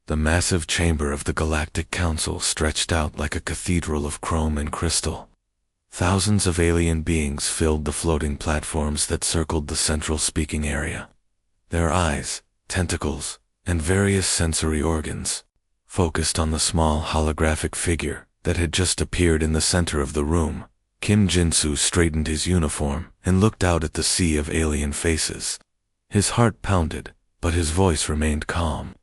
The massive chamber of the Galactic Council stretched out like a cathedral of chrome and crystal. Thousands of alien beings filled the floating platforms that circled the central speaking area. Their eyes, tentacles, and various sensory organs focused on the small holographic figure that had just appeared in the center of the room. Kim Jinsu straightened his uniform and looked out at the sea of alien faces. His heart pounded, but his voice remained calm.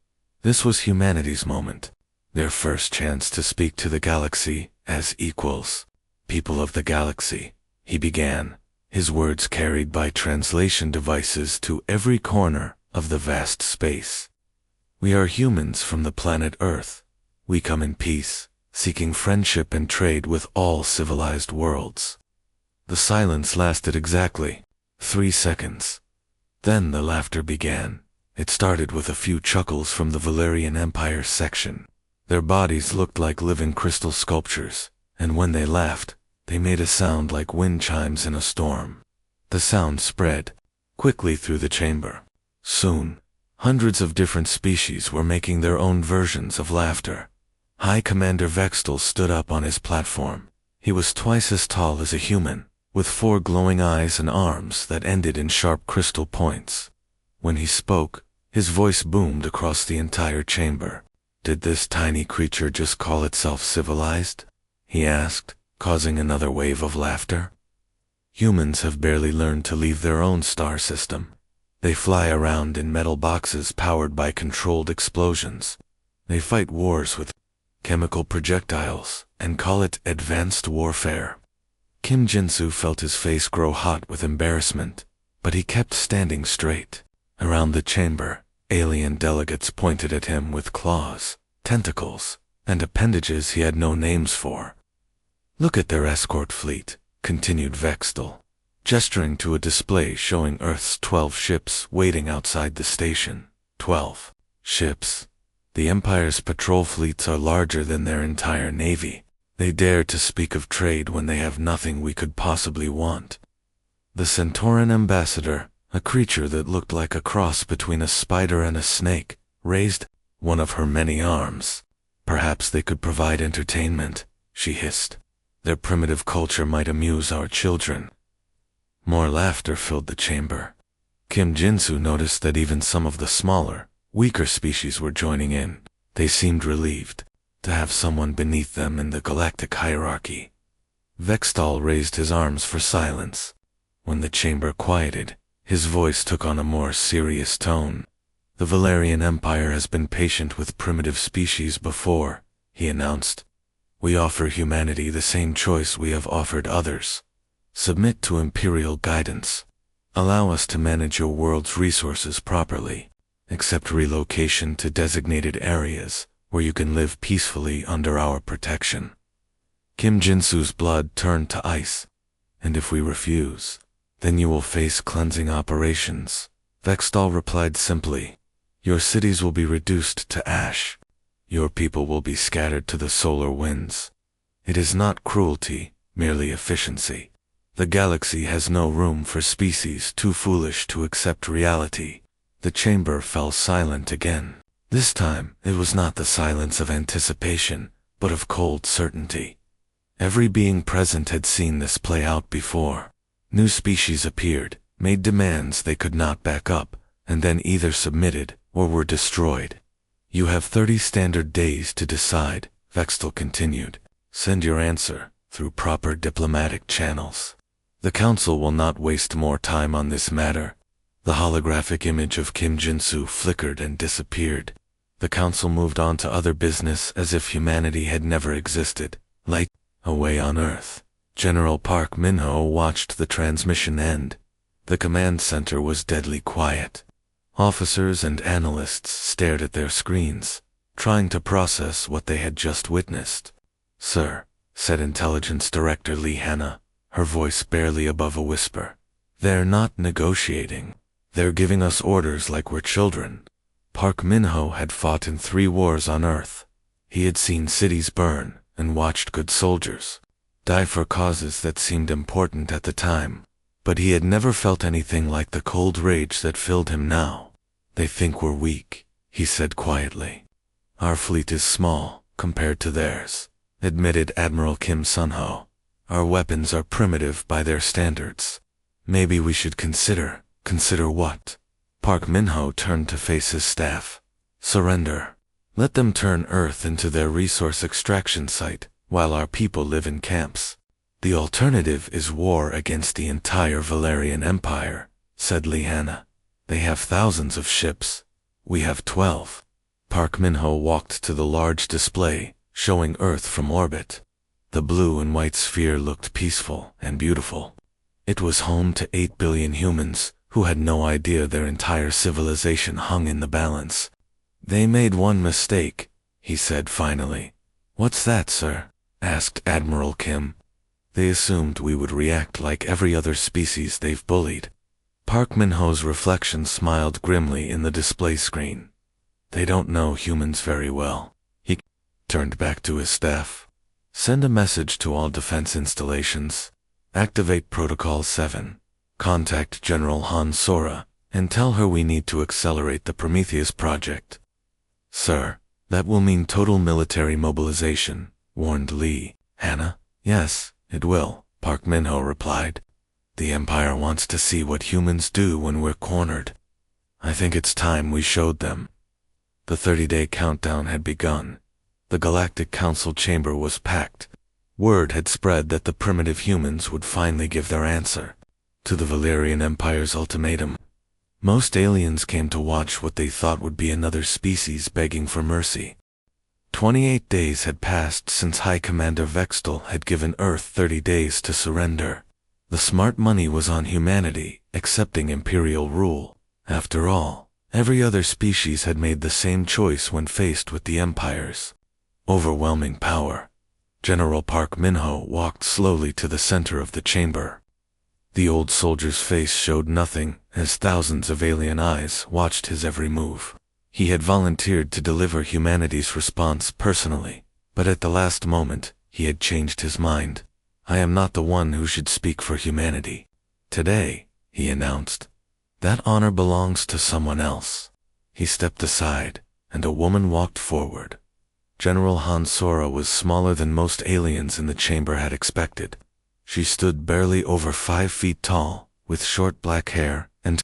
This was humanity's moment, their first chance to speak to the galaxy as equals. People of the galaxy, he began, his words carried by translation devices to every corner of the vast space. We are humans from the planet Earth. We come in peace, seeking friendship and trade with all civilized worlds. The silence lasted exactly 3 seconds. Then the laughter began. It started with a few chuckles from the Valerian Empire section. Their bodies looked like living crystal sculptures, and when they laughed, they made a sound like wind chimes in a storm. The sound spread quickly through the chamber. Soon, hundreds of different species were making their own versions of laughter. High Commander Vextal stood up on his platform. He was twice as tall as a human, with 4 glowing eyes and arms that ended in sharp crystal points. When he spoke, his voice boomed across the entire chamber. Did this tiny creature just call itself civilized? He asked, causing another wave of laughter. Humans have barely learned to leave their own star system. They fly around in metal boxes powered by controlled explosions. They fight wars with chemical projectiles and call it advanced warfare. Kim Jinsu felt his face grow hot with embarrassment, but he kept standing straight. Around the chamber, alien delegates pointed at him with claws, tentacles, and appendages he had no names for. Look at their escort fleet, continued Vextal, gesturing to a display showing Earth's 12 ships waiting outside the station. 12 ships. The Empire's patrol fleets are larger than their entire navy. They dare to speak of trade when they have nothing we could possibly want. The Centauran ambassador, a creature that looked like a cross between a spider and a snake, raised one of her many arms. Perhaps they could provide entertainment, she hissed. Their primitive culture might amuse our children. More laughter filled the chamber. Kim Jinsu noticed that even some of the smaller, weaker species were joining in. They seemed relieved to have someone beneath them in the galactic hierarchy. Vextal raised his arms for silence. When the chamber quieted, his voice took on a more serious tone. The Valerian Empire has been patient with primitive species before, he announced. We offer humanity the same choice we have offered others. Submit to imperial guidance. Allow us to manage your world's resources properly. Accept relocation to designated areas where you can live peacefully under our protection. Kim Jinsu's blood turned to ice. And if we refuse, then you will face cleansing operations. Vextal replied simply, your cities will be reduced to ash. Your people will be scattered to the solar winds. It is not cruelty, merely efficiency. The galaxy has no room for species too foolish to accept reality. The chamber fell silent again. This time, it was not the silence of anticipation, but of cold certainty. Every being present had seen this play out before. New species appeared, made demands they could not back up, and then either submitted or were destroyed. You have 30 standard days to decide, Vextal continued. Send your answer through proper diplomatic channels. The Council will not waste more time on this matter. The holographic image of Kim Jinsu flickered and disappeared. The Council moved on to other business as if humanity had never existed. Light away on Earth, General Park Minho watched the transmission end. The command center was deadly quiet. Officers and analysts stared at their screens, trying to process what they had just witnessed. Sir, said Intelligence Director Lee Hanna, her voice barely above a whisper. They're not negotiating. They're giving us orders like we're children. Park Minho had fought in 3 wars on Earth. He had seen cities burn and watched good soldiers die for causes that seemed important at the time. But he had never felt anything like the cold rage that filled him now. They think we're weak, he said quietly. Our fleet is small, compared to theirs, admitted Admiral Kim Sun-ho. Our weapons are primitive by their standards. Maybe we should consider what? Park Min-ho turned to face his staff. Surrender. Let them turn Earth into their resource extraction site, while our people live in camps. The alternative is war against the entire Valerian Empire, said Liana. They have thousands of ships. We have 12. Park Min-ho walked to the large display, showing Earth from orbit. The blue and white sphere looked peaceful and beautiful. It was home to 8 billion humans, who had no idea their entire civilization hung in the balance. They made one mistake, he said finally. What's that, sir? Asked Admiral Kim. They assumed we would react like every other species they've bullied. Park Min-ho's reflection smiled grimly in the display screen. They don't know humans very well. He turned back to his staff. Send a message to all defense installations. Activate Protocol 7. Contact General Han Sora, and tell her we need to accelerate the Prometheus project. Sir, that will mean total military mobilization, warned Lee. Hannah? Yes, it will, Park Min-ho replied. The Empire wants to see what humans do when we're cornered. I think it's time we showed them. The 30-day countdown had begun. The Galactic Council chamber was packed. Word had spread that the primitive humans would finally give their answer to the Valerian Empire's ultimatum. Most aliens came to watch what they thought would be another species begging for mercy. 28 days had passed since High Commander Vextel had given Earth 30 days to surrender. The smart money was on humanity, accepting imperial rule. After all, every other species had made the same choice when faced with the Empire's overwhelming power. General Park Min-ho walked slowly to the center of the chamber. The old soldier's face showed nothing as thousands of alien eyes watched his every move. He had volunteered to deliver humanity's response personally, but at the last moment, he had changed his mind. I am not the one who should speak for humanity. Today, he announced, that honor belongs to someone else. He stepped aside, and a woman walked forward. General Han Sora was smaller than most aliens in the chamber had expected. She stood barely over 5 feet tall, with short black hair and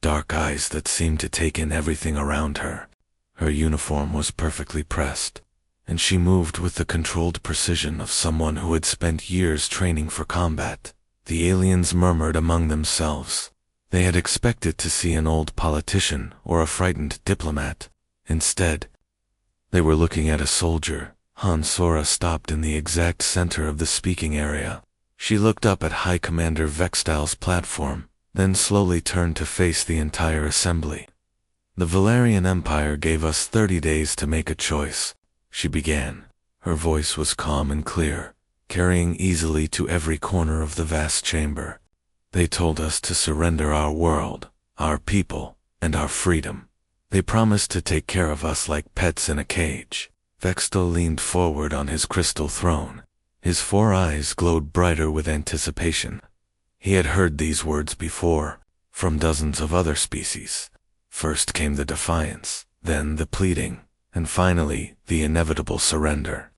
dark eyes that seemed to take in everything around her. Her uniform was perfectly pressed, and she moved with the controlled precision of someone who had spent years training for combat. The aliens murmured among themselves. They had expected to see an old politician or a frightened diplomat. Instead, they were looking at a soldier. Han Sora stopped in the exact center of the speaking area. She looked up at High Commander Vextel's platform, then slowly turned to face the entire assembly. The Valerian Empire gave us 30 days to make a choice, she began. Her voice was calm and clear, carrying easily to every corner of the vast chamber. They told us to surrender our world, our people, and our freedom. They promised to take care of us like pets in a cage. Vextel leaned forward on his crystal throne. His 4 eyes glowed brighter with anticipation. He had heard these words before, from dozens of other species. First came the defiance, then the pleading, and finally the inevitable surrender.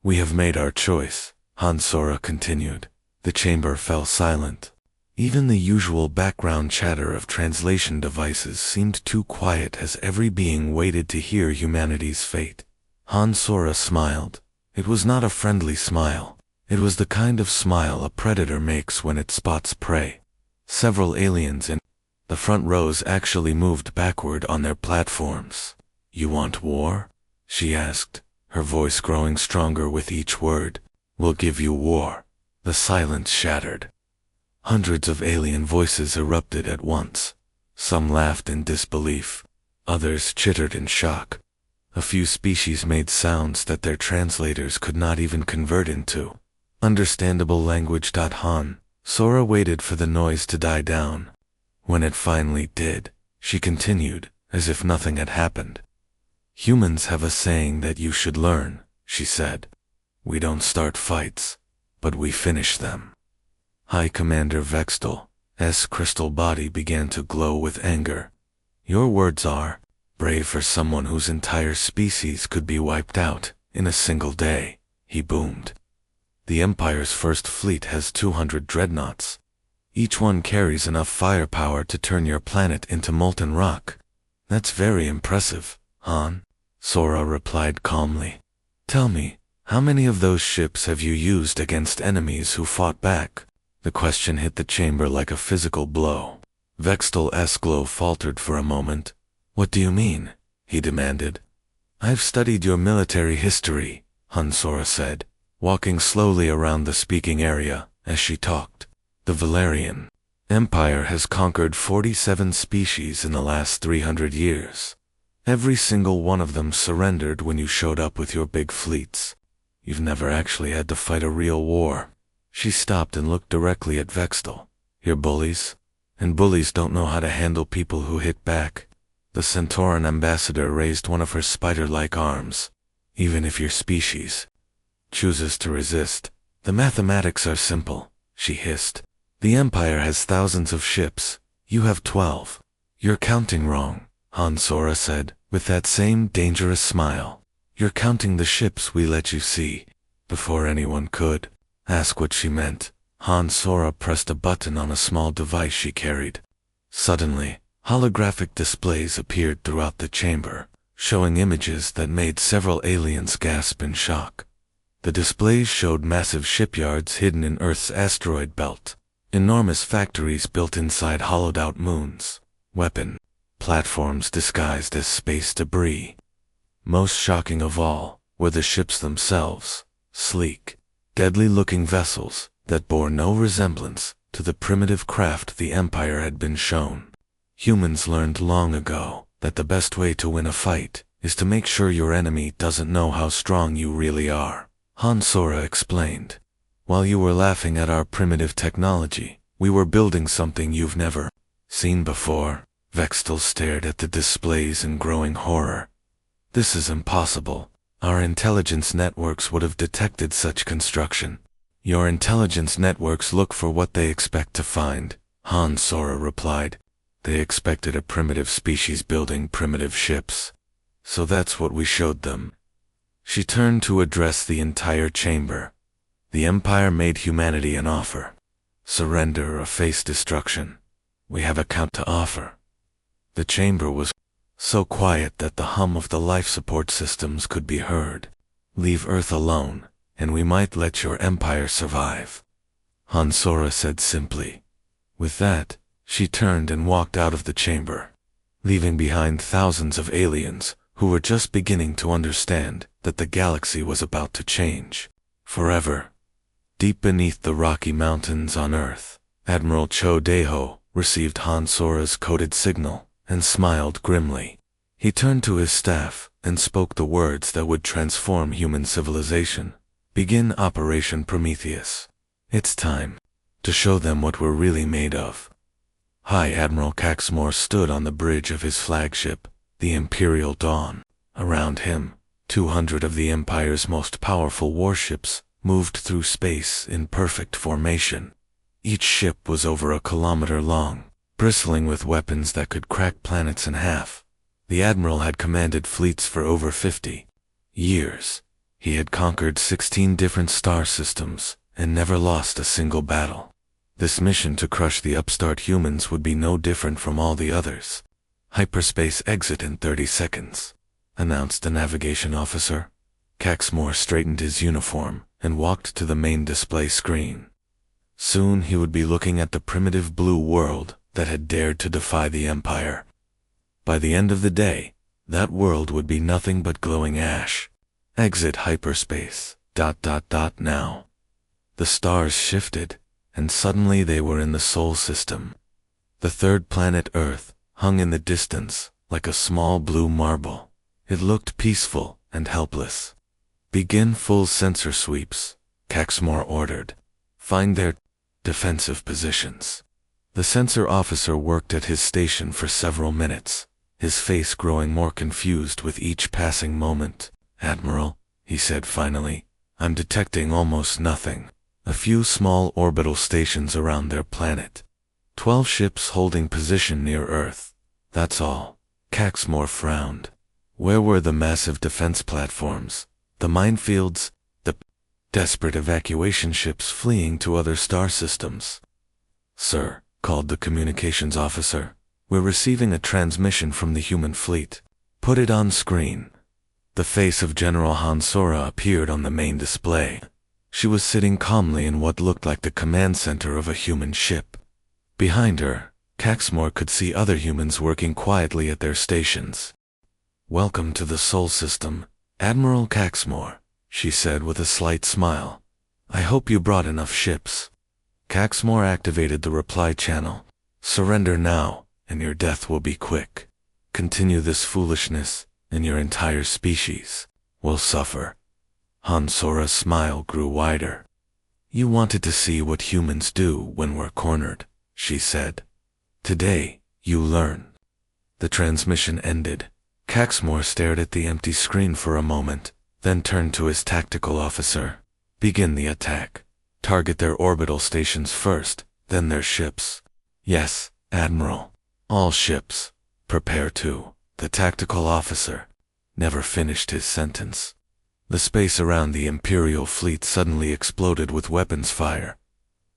We have made our choice, Han Sora continued. The chamber fell silent. Even the usual background chatter of translation devices seemed too quiet as every being waited to hear humanity's fate. Han Sora smiled. It was not a friendly smile. It was the kind of smile a predator makes when it spots prey. Several aliens in the front rows actually moved backward on their platforms. You want war? She asked, her voice growing stronger with each word. We'll give you war. The silence shattered. Hundreds of alien voices erupted at once. Some laughed in disbelief. Others chittered in shock. A few species made sounds that their translators could not even convert into understandable language. Han Sora waited for the noise to die down. When it finally did, she continued, as if nothing had happened. Humans have a saying that you should learn, she said. We don't start fights, but we finish them. High Commander Vextel's crystal body began to glow with anger. Your words are, Brave for someone whose entire species could be wiped out in a single day, he boomed. The Empire's first fleet has 200 dreadnoughts. Each one carries enough firepower to turn your planet into molten rock. That's very impressive, Han, Sora replied calmly. Tell me, how many of those ships have you used against enemies who fought back? The question hit the chamber like a physical blow. Vextal Esclo faltered for a moment. What do you mean? He demanded. I've studied your military history, Han Sora said, walking slowly around the speaking area as she talked. The Valerian Empire has conquered 47 species in the last 300 years. Every single one of them surrendered when you showed up with your big fleets. You've never actually had to fight a real war. She stopped and looked directly at Vextal. You're bullies? And bullies don't know how to handle people who hit back. The Centauran ambassador raised one of her spider-like arms. Even if your species chooses to resist, the mathematics are simple, she hissed. The Empire has thousands of ships. You have 12. You're counting wrong, Han Sora said, with that same dangerous smile. You're counting the ships we let you see, before anyone could. Ask what she meant. Han Sora pressed a button on a small device she carried. Suddenly, holographic displays appeared throughout the chamber, showing images that made several aliens gasp in shock. The displays showed massive shipyards hidden in Earth's asteroid belt, enormous factories built inside hollowed-out moons, weapon platforms disguised as space debris. Most shocking of all were the ships themselves, sleek, deadly-looking vessels that bore no resemblance to the primitive craft the Empire had been shown. Humans learned long ago that the best way to win a fight is to make sure your enemy doesn't know how strong you really are, Han Sora explained. While you were laughing at our primitive technology, we were building something you've never seen before. Vextal stared at the displays in growing horror. This is impossible. Our intelligence networks would have detected such construction. Your intelligence networks look for what they expect to find, Han Sora replied. They expected a primitive species building primitive ships. So that's what we showed them. She turned to address the entire chamber. The Empire made humanity an offer. Surrender or face destruction. We have a count to offer. The chamber was so quiet that the hum of the life support systems could be heard. Leave Earth alone, and we might let your Empire survive, Han Sora said simply. With that, she turned and walked out of the chamber, leaving behind thousands of aliens who were just beginning to understand that the galaxy was about to change forever. Deep beneath the Rocky Mountains on Earth, Admiral Cho Deho received Han Sora's coded signal and smiled grimly. He turned to his staff and spoke the words that would transform human civilization. Begin Operation Prometheus. It's time to show them what we're really made of. High Admiral Caxmore stood on the bridge of his flagship, the Imperial Dawn. Around him, 200 of the Empire's most powerful warships moved through space in perfect formation. Each ship was over a kilometer long, bristling with weapons that could crack planets in half. The Admiral had commanded fleets for over 50 years. He had conquered 16 different star systems and never lost a single battle. This mission to crush the upstart humans would be no different from all the others. Hyperspace exit in 30 seconds, announced the navigation officer. Caxmore straightened his uniform and walked to the main display screen. Soon he would be looking at the primitive blue world that had dared to defy the Empire. By the end of the day, that world would be nothing but glowing ash. Exit hyperspace, ... now. The stars shifted, and suddenly they were in the Sol system. The third planet Earth hung in the distance like a small blue marble. It looked peaceful and helpless. Begin full sensor sweeps, Caxmore ordered. Find their defensive positions. The sensor officer worked at his station for several minutes, his face growing more confused with each passing moment. Admiral, he said finally, I'm detecting almost nothing. A few small orbital stations around their planet. 12 ships holding position near Earth. That's all. Caxmore frowned. Where were the massive defense platforms, the minefields, the desperate evacuation ships fleeing to other star systems? "Sir," called the communications officer, "we're receiving a transmission from the human fleet. Put it on screen." The face of General Hansora appeared on the main display. She was sitting calmly in what looked like the command center of a human ship. Behind her, Caxmore could see other humans working quietly at their stations. "Welcome to the Sol System, Admiral Caxmore," she said with a slight smile. "I hope you brought enough ships." Caxmore activated the reply channel. "Surrender now, and your death will be quick. Continue this foolishness, and your entire species will suffer." Hansora's smile grew wider. "You wanted to see what humans do when we're cornered," she said. "Today, you learn." The transmission ended. Caxmore stared at the empty screen for a moment, then turned to his tactical officer. "Begin the attack. Target their orbital stations first, then their ships." "Yes, Admiral. All ships. Prepare to." The tactical officer never finished his sentence. The space around the Imperial fleet suddenly exploded with weapons fire.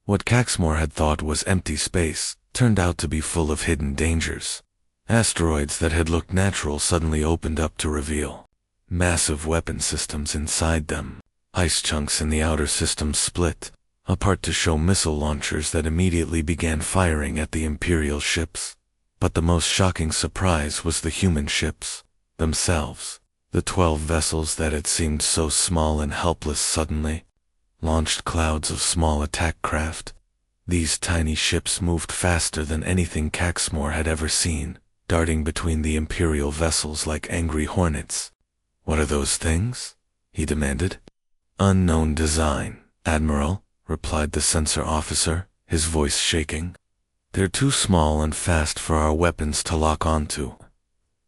What Caxmore had thought was empty space turned out to be full of hidden dangers. Asteroids that had looked natural suddenly opened up to reveal massive weapon systems inside them. Ice chunks in the outer systems split apart to show missile launchers that immediately began firing at the Imperial ships. But the most shocking surprise was the human ships themselves. The 12 vessels that had seemed so small and helpless suddenly launched clouds of small attack craft. These tiny ships moved faster than anything Caxmore had ever seen, darting between the Imperial vessels like angry hornets. "What are those things?" he demanded. "Unknown design, Admiral," replied the sensor officer, his voice shaking. "They're too small and fast for our weapons to lock onto."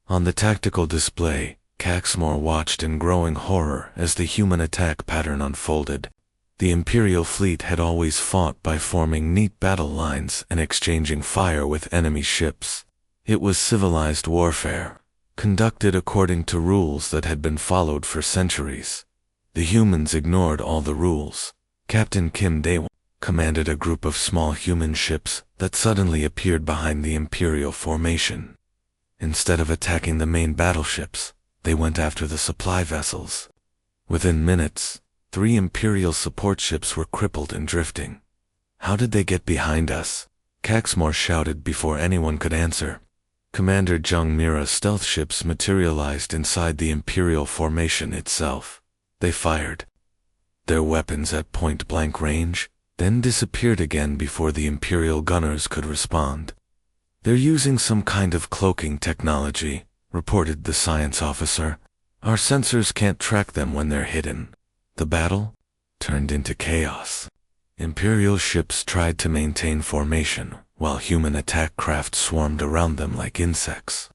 On the tactical display, Caxmore watched in growing horror as the human attack pattern unfolded. The Imperial fleet had always fought by forming neat battle lines and exchanging fire with enemy ships. It was civilized warfare, conducted according to rules that had been followed for centuries. The humans ignored all the rules. Captain Kim Daewon commanded a group of small human ships that suddenly appeared behind the Imperial formation. Instead of attacking the main battleships, they went after the supply vessels. Within minutes, 3 Imperial support ships were crippled and drifting. "How did they get behind us?" Caxmore shouted before anyone could answer. Commander Jung Mira's stealth ships materialized inside the Imperial formation itself. They fired their weapons at point-blank range, then disappeared again before the Imperial gunners could respond. "They're using some kind of cloaking technology," reported the science officer. "Our sensors can't track them when they're hidden." The battle turned into chaos. Imperial ships tried to maintain formation, while human attack craft swarmed around them like insects.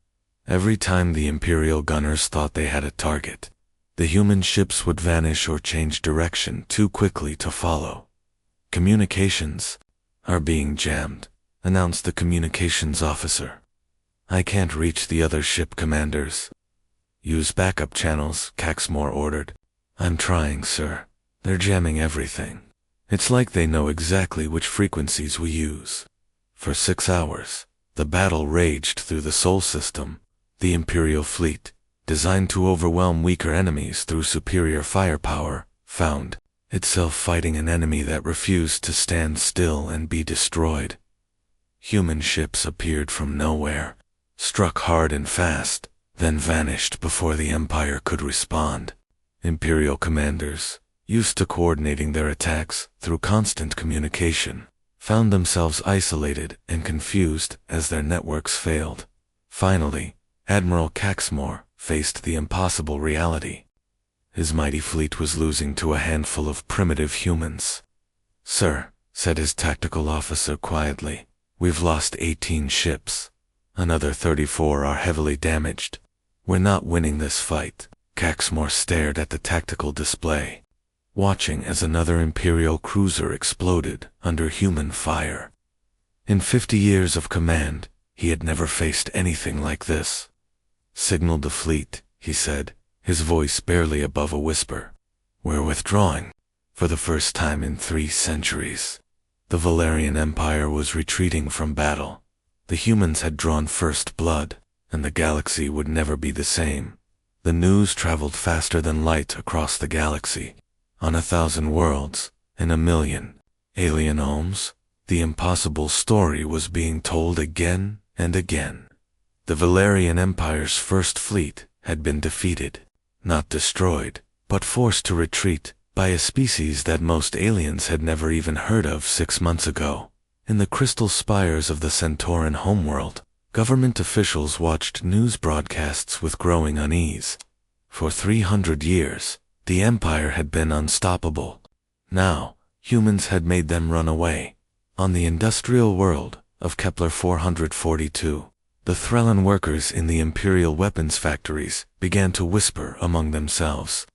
Every time the Imperial gunners thought they had a target, the human ships would vanish or change direction too quickly to follow. "Communications are being jammed," announced the communications officer. "I can't reach the other ship commanders." "Use backup channels," Caxmore ordered. "I'm trying, sir. They're jamming everything. It's like they know exactly which frequencies we use." For 6 hours, the battle raged through the Sol System. The Imperial fleet, designed to overwhelm weaker enemies through superior firepower, found itself fighting an enemy that refused to stand still and be destroyed. Human ships appeared from nowhere, struck hard and fast, then vanished before the Empire could respond. Imperial commanders, used to coordinating their attacks through constant communication, found themselves isolated and confused as their networks failed. Finally, Admiral Caxmore faced the impossible reality. His mighty fleet was losing to a handful of primitive humans. "Sir," said his tactical officer quietly, "we've lost 18 ships. Another 34 are heavily damaged. We're not winning this fight." Caxmore stared at the tactical display, watching as another Imperial cruiser exploded under human fire. In 50 years of command, he had never faced anything like this. Signaled the fleet, he said, his voice barely above a whisper. We're withdrawing. For the first time in 3 centuries. The Valerian Empire was retreating from battle. The humans had drawn first blood, and the galaxy would never be the same. The news traveled faster than light across the galaxy. On 1,000 worlds, in 1,000,000 alien homes, the impossible story was being told again and again. The Valerian Empire's first fleet had been defeated, not destroyed, but forced to retreat by a species that most aliens had never even heard of 6 months ago. In the crystal spires of the Centauran homeworld, government officials watched news broadcasts with growing unease. For 300 years, the Empire had been unstoppable. Now, humans had made them run away. On the industrial world of Kepler 442, the Threllan workers in the Imperial weapons factories began to whisper among themselves.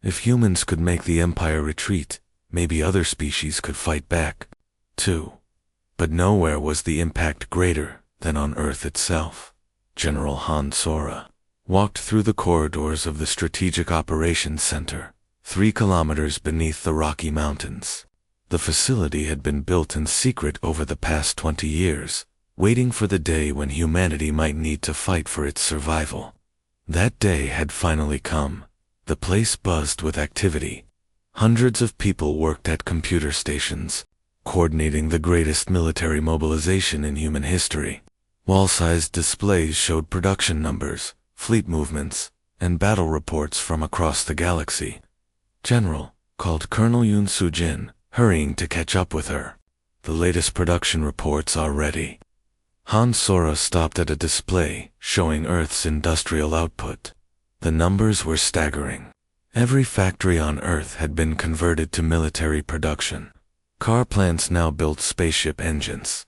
If humans could make the Empire retreat, maybe other species could fight back, too. But nowhere was the impact greater than on Earth itself. General Han Sora walked through the corridors of the Strategic Operations Center, 3 kilometers beneath the Rocky Mountains. The facility had been built in secret over the past 20 years, waiting for the day when humanity might need to fight for its survival. That day had finally come. The place buzzed with activity. Hundreds of people worked at computer stations, coordinating the greatest military mobilization in human history. Wall-sized displays showed production numbers, fleet movements, and battle reports from across the galaxy. General, called Colonel Yoon Soo-jin, hurrying to catch up with her. The latest production reports are ready. Han Sora stopped at a display showing Earth's industrial output. The numbers were staggering. Every factory on Earth had been converted to military production. Car plants now built spaceship engines.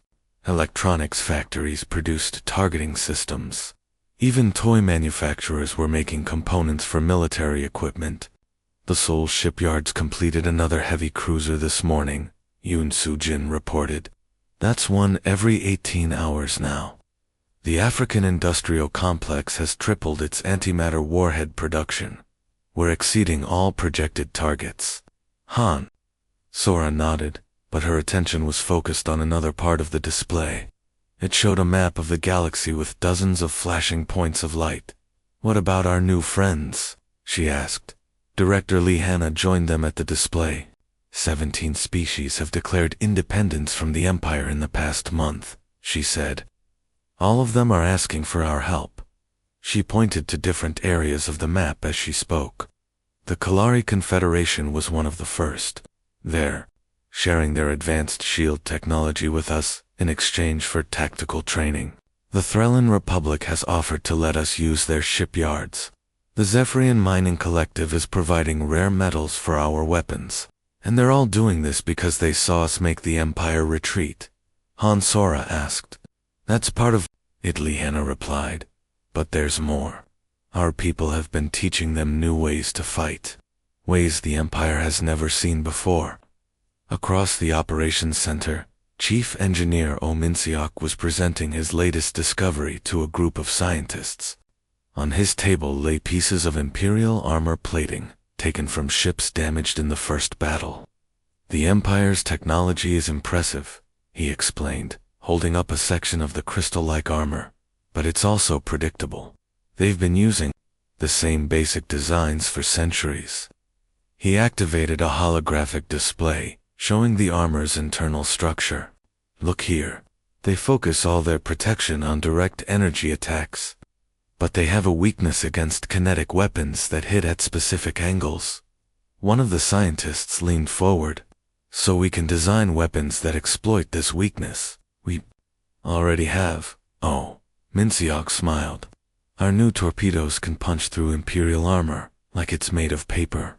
Electronics factories produced targeting systems. Even toy manufacturers were making components for military equipment. The Seoul shipyards completed another heavy cruiser this morning, Yoon Soo-jin reported. That's one every 18 hours now. The African industrial complex has tripled its antimatter warhead production. We're exceeding all projected targets. Han. Sora nodded, but her attention was focused on another part of the display. It showed a map of the galaxy with dozens of flashing points of light. What about our new friends? She asked. Director Lee Hanna joined them at the display. 17 species have declared independence from the Empire in the past month, she said. All of them are asking for our help. She pointed to different areas of the map as she spoke. The Kalari Confederation was one of the first. They're sharing their advanced shield technology with us in exchange for tactical training. The Threllan Republic has offered to let us use their shipyards. The Zephyrian Mining Collective is providing rare metals for our weapons. And they're all doing this because they saw us make the Empire retreat. Han Sora asked. That's part of it, Lee Hanna replied. But there's more. Our people have been teaching them new ways to fight. Ways the Empire has never seen before. Across the operations center, Chief Engineer Oh Min-seok was presenting his latest discovery to a group of scientists. On his table lay pieces of Imperial armor plating, taken from ships damaged in the first battle. The Empire's technology is impressive, he explained, holding up a section of the crystal-like armor. But it's also predictable. They've been using the same basic designs for centuries. He activated a holographic display, showing the armor's internal structure. Look here. They focus all their protection on direct energy attacks. But they have a weakness against kinetic weapons that hit at specific angles. One of the scientists leaned forward. So we can design weapons that exploit this weakness. We already have. Oh, Min-seok smiled. Our new torpedoes can punch through Imperial armor, like it's made of paper.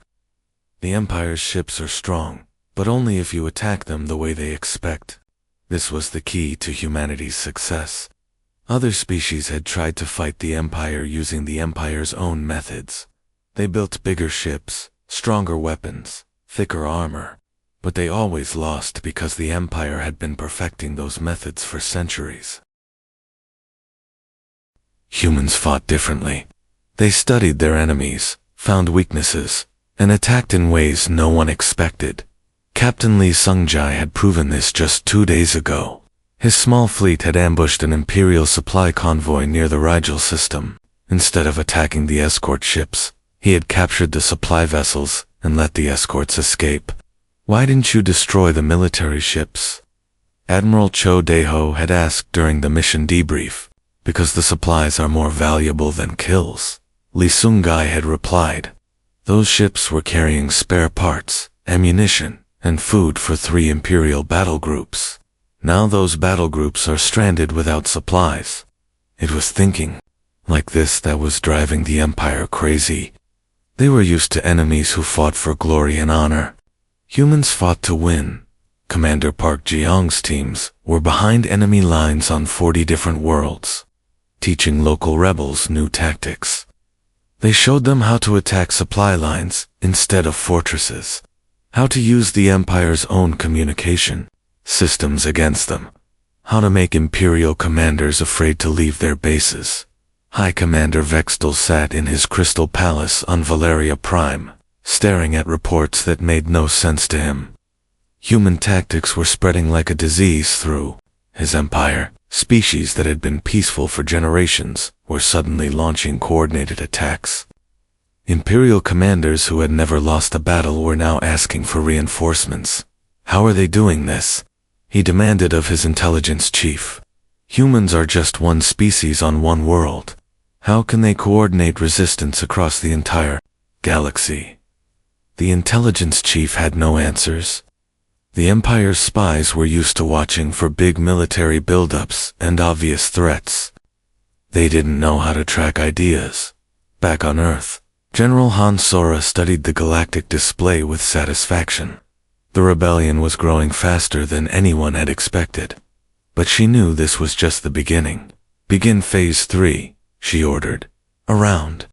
The Empire's ships are strong, but only if you attack them the way they expect. This was the key to humanity's success. Other species had tried to fight the Empire using the Empire's own methods. They built bigger ships, stronger weapons, thicker armor, but they always lost because the Empire had been perfecting those methods for centuries. Humans fought differently. They studied their enemies, found weaknesses, and attacked in ways no one expected. Captain Lee Sungjai had proven this just 2 days ago. His small fleet had ambushed an Imperial supply convoy near the Rigel system. Instead of attacking the escort ships, he had captured the supply vessels and let the escorts escape. "Why didn't you destroy the military ships?" Admiral Cho Daeho had asked during the mission debrief. "Because the supplies are more valuable than kills," Lee Sungai had replied. Those ships were carrying spare parts, ammunition, and food for 3 Imperial battle groups. Now those battle groups are stranded without supplies. It was thinking like this that was driving the Empire crazy. They were used to enemies who fought for glory and honor. Humans fought to win. Commander Park Ji-young's teams were behind enemy lines on 40 different worlds, teaching local rebels new tactics. They showed them how to attack supply lines instead of fortresses, how to use the Empire's own communication systems against them, how to make Imperial commanders afraid to leave their bases. High Commander Vextel sat in his crystal palace on Valeria Prime, staring at reports that made no sense to him. Human tactics were spreading like a disease through his empire. Species that had been peaceful for generations were suddenly launching coordinated attacks. Imperial commanders who had never lost a battle were now asking for reinforcements. "How are they doing this?" he demanded of his intelligence chief. "Humans are just one species on one world. How can they coordinate resistance across the entire galaxy?" The intelligence chief had no answers. The Empire's spies were used to watching for big military buildups and obvious threats. They didn't know how to track ideas. Back on Earth, General Han Sora studied the galactic display with satisfaction. The rebellion was growing faster than anyone had expected. But she knew this was just the beginning. "Begin Phase 3, she ordered. Around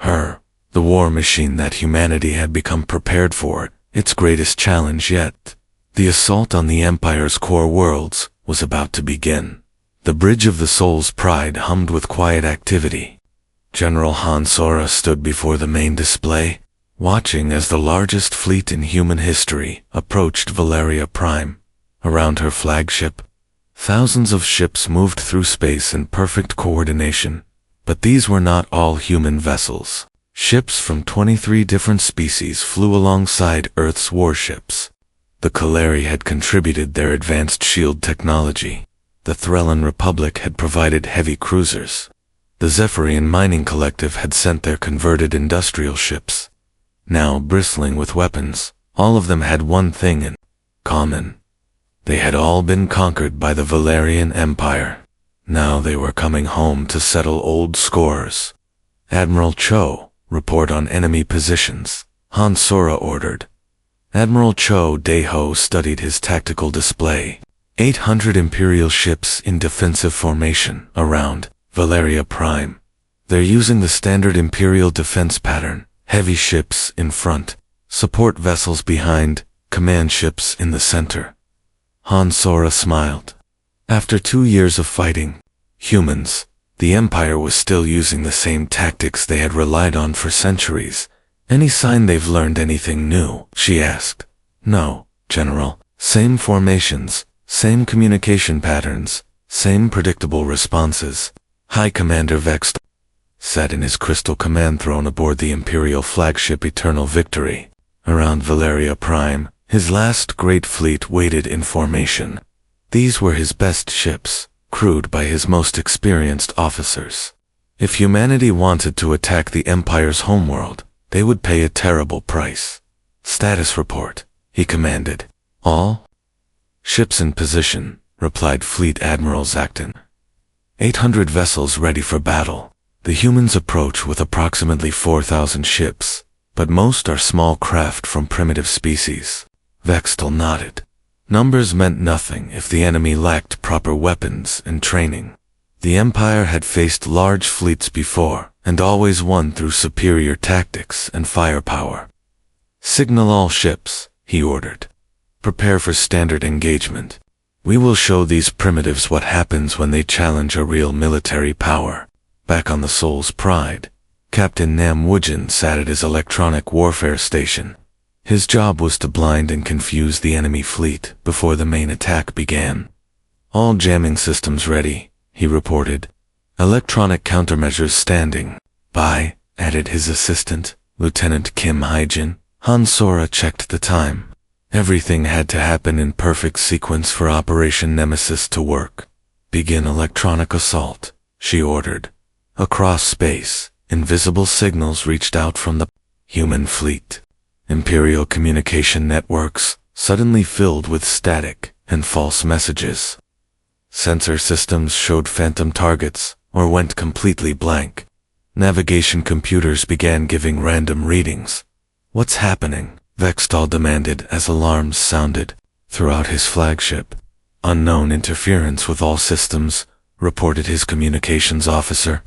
her, the war machine that humanity had become prepared for, its greatest challenge yet. The assault on the Empire's core worlds was about to begin. The Bridge of the Soul's Pride hummed with quiet activity. General Han Sora stood before the main display, watching as the largest fleet in human history approached Valeria Prime. Around her flagship, thousands of ships moved through space in perfect coordination. But these were not all human vessels. Ships from 23 different species flew alongside Earth's warships. The Kaleri had contributed their advanced shield technology. The Threllan Republic had provided heavy cruisers. The Zephyrian Mining Collective had sent their converted industrial ships. Now bristling with weapons, all of them had one thing in common. They had all been conquered by the Valerian Empire. Now they were coming home to settle old scores. "Admiral Cho, report on enemy positions," Han Sora ordered. Admiral Cho Daeho studied his tactical display. 800 Imperial ships in defensive formation around Valeria Prime. They're using the standard Imperial defense pattern. Heavy ships in front, support vessels behind, command ships in the center. Han Sora smiled. After 2 years of fighting humans, the Empire was still using the same tactics they had relied on for centuries. "Any sign they've learned anything new?" she asked. "No, General. Same formations, same communication patterns, same predictable responses." High Commander Vext sat in his crystal command throne aboard the Imperial flagship Eternal Victory. Around Valeria Prime, his last great fleet waited in formation. These were his best ships, crewed by his most experienced officers. If humanity wanted to attack the Empire's homeworld, they would pay a terrible price. "Status report," he commanded. "All ships in position," replied Fleet Admiral Zakton. 800 vessels ready for battle. The humans approach with approximately 4,000 ships, but most are small craft from primitive species. Vextel nodded. Numbers meant nothing if the enemy lacked proper weapons and training. The Empire had faced large fleets before, and always won through superior tactics and firepower. "Signal all ships," he ordered. "Prepare for standard engagement. We will show these primitives what happens when they challenge a real military power." Back on the Soul's Pride, Captain Nam Woojin sat at his electronic warfare station. His job was to blind and confuse the enemy fleet before the main attack began. "All jamming systems ready," he reported. "Electronic countermeasures standing by," added his assistant, Lieutenant Kim Haijin. Han Sora checked the time. Everything had to happen in perfect sequence for Operation Nemesis to work. "Begin electronic assault," she ordered. Across space, invisible signals reached out from the human fleet. Imperial communication networks suddenly filled with static and false messages. Sensor systems showed phantom targets or went completely blank. Navigation computers began giving random readings. "What's happening?" Vextal demanded as alarms sounded throughout his flagship. "Unknown interference with all systems," reported his communications officer.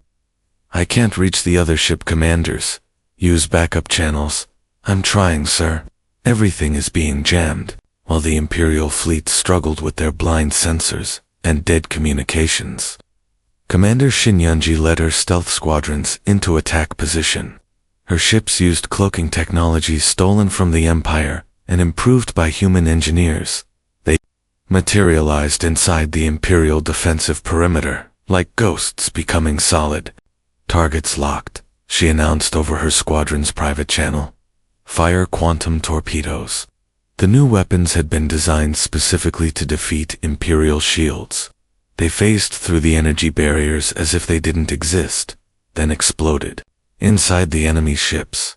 "I can't reach the other ship commanders. Use backup channels." "I'm trying, sir." Everything is being jammed, while the Imperial fleet struggled with their blind sensors and dead communications. Commander Shinyanji led her stealth squadrons into attack position. Her ships used cloaking technology stolen from the Empire and improved by human engineers. They materialized inside the Imperial defensive perimeter, like ghosts becoming solid. "Targets locked," she announced over her squadron's private channel. "Fire quantum torpedoes." The new weapons had been designed specifically to defeat Imperial shields. They phased through the energy barriers as if they didn't exist, then exploded. Inside the enemy ships,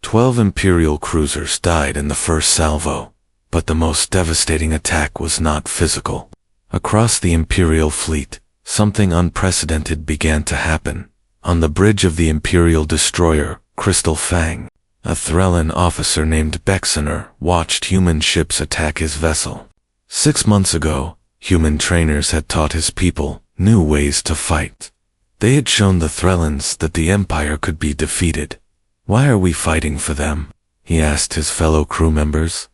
12 Imperial cruisers died in the first salvo, but the most devastating attack was not physical. Across the Imperial fleet, something unprecedented began to happen. On the bridge of the Imperial destroyer, Crystal Fang, a Threllan officer named Bexener watched human ships attack his vessel. 6 months ago, human trainers had taught his people new ways to fight. They had shown the Threllans that the Empire could be defeated. "Why are we fighting for them?" he asked his fellow crew members.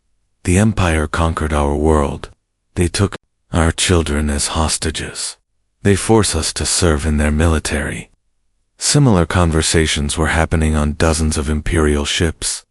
"The Empire conquered our world. They took our children as hostages. They force us to serve in their military." Similar conversations were happening on dozens of Imperial ships.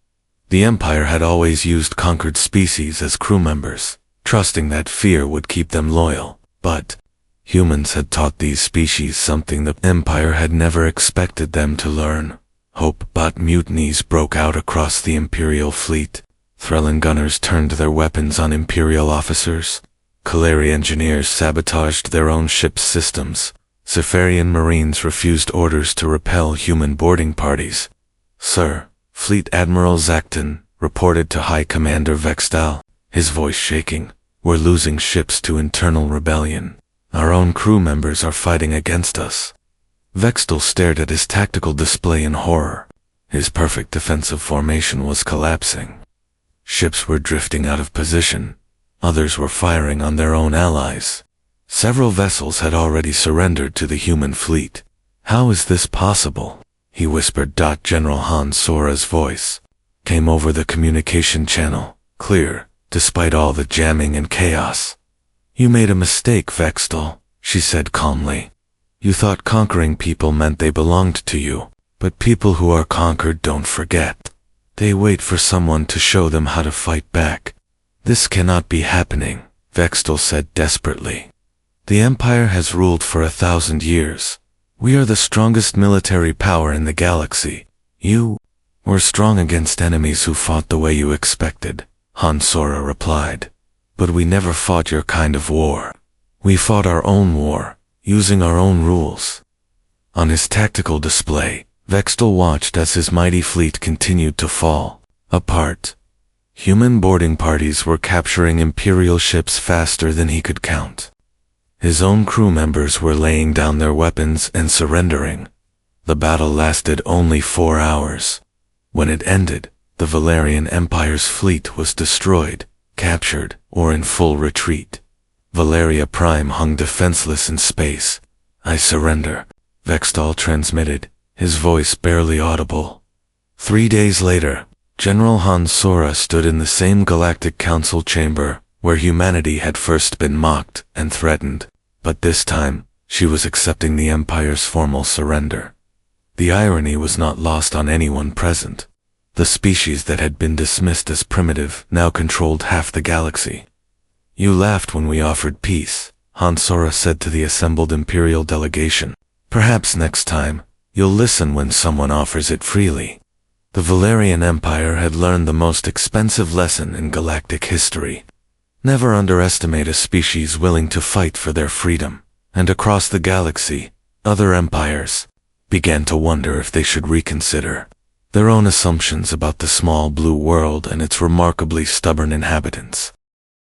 The Empire had always used conquered species as crew members, trusting that fear would keep them loyal, but humans had taught these species something the Empire had never expected them to learn. Hope, but mutinies broke out across the Imperial fleet. Threllan gunners turned their weapons on Imperial officers. Kaleri engineers sabotaged their own ship's systems. Zephyrian Marines refused orders to repel human boarding parties. "Sir," Fleet Admiral Zakton reported to High Commander Vextal, his voice shaking, "we're losing ships to internal rebellion. Our own crew members are fighting against us." Vextal stared at his tactical display in horror. His perfect defensive formation was collapsing. Ships were drifting out of position. Others were firing on their own allies. Several vessels had already surrendered to the human fleet. "How is this possible?" he whispered. General Han Sora's voice came over the communication channel, clear, despite all the jamming and chaos. "You made a mistake, Vextal," she said calmly. "You thought conquering people meant they belonged to you, but people who are conquered don't forget. They wait for someone to show them how to fight back." "This cannot be happening," Vextal said desperately. "The Empire has ruled for 1,000 years. We are the strongest military power in the galaxy. You were strong against enemies who fought the way you expected," Han Sora replied. "But we never fought your kind of war. We fought our own war, using our own rules." On his tactical display, Vextal watched as his mighty fleet continued to fall apart. Human boarding parties were capturing Imperial ships faster than he could count. His own crew members were laying down their weapons and surrendering. The battle lasted only 4 hours. When it ended, the Valerian Empire's fleet was destroyed, captured, or in full retreat. Valeria Prime hung defenseless in space. "I surrender," Vextal transmitted, his voice barely audible. 3 days later, General Han Sora stood in the same Galactic Council chamber where humanity had first been mocked and threatened, but this time, She was accepting the Empire's formal surrender. The irony was not lost on anyone present. The species that had been dismissed as primitive now controlled half the galaxy. "You laughed when we offered peace," Han Solo said to the assembled Imperial delegation. "Perhaps next time, you'll listen when someone offers it freely." The Valerian Empire had learned the most expensive lesson in galactic history. Never underestimate a species willing to fight for their freedom. And across the galaxy, other empires began to wonder if they should reconsider their own assumptions about the small blue world and its remarkably stubborn inhabitants.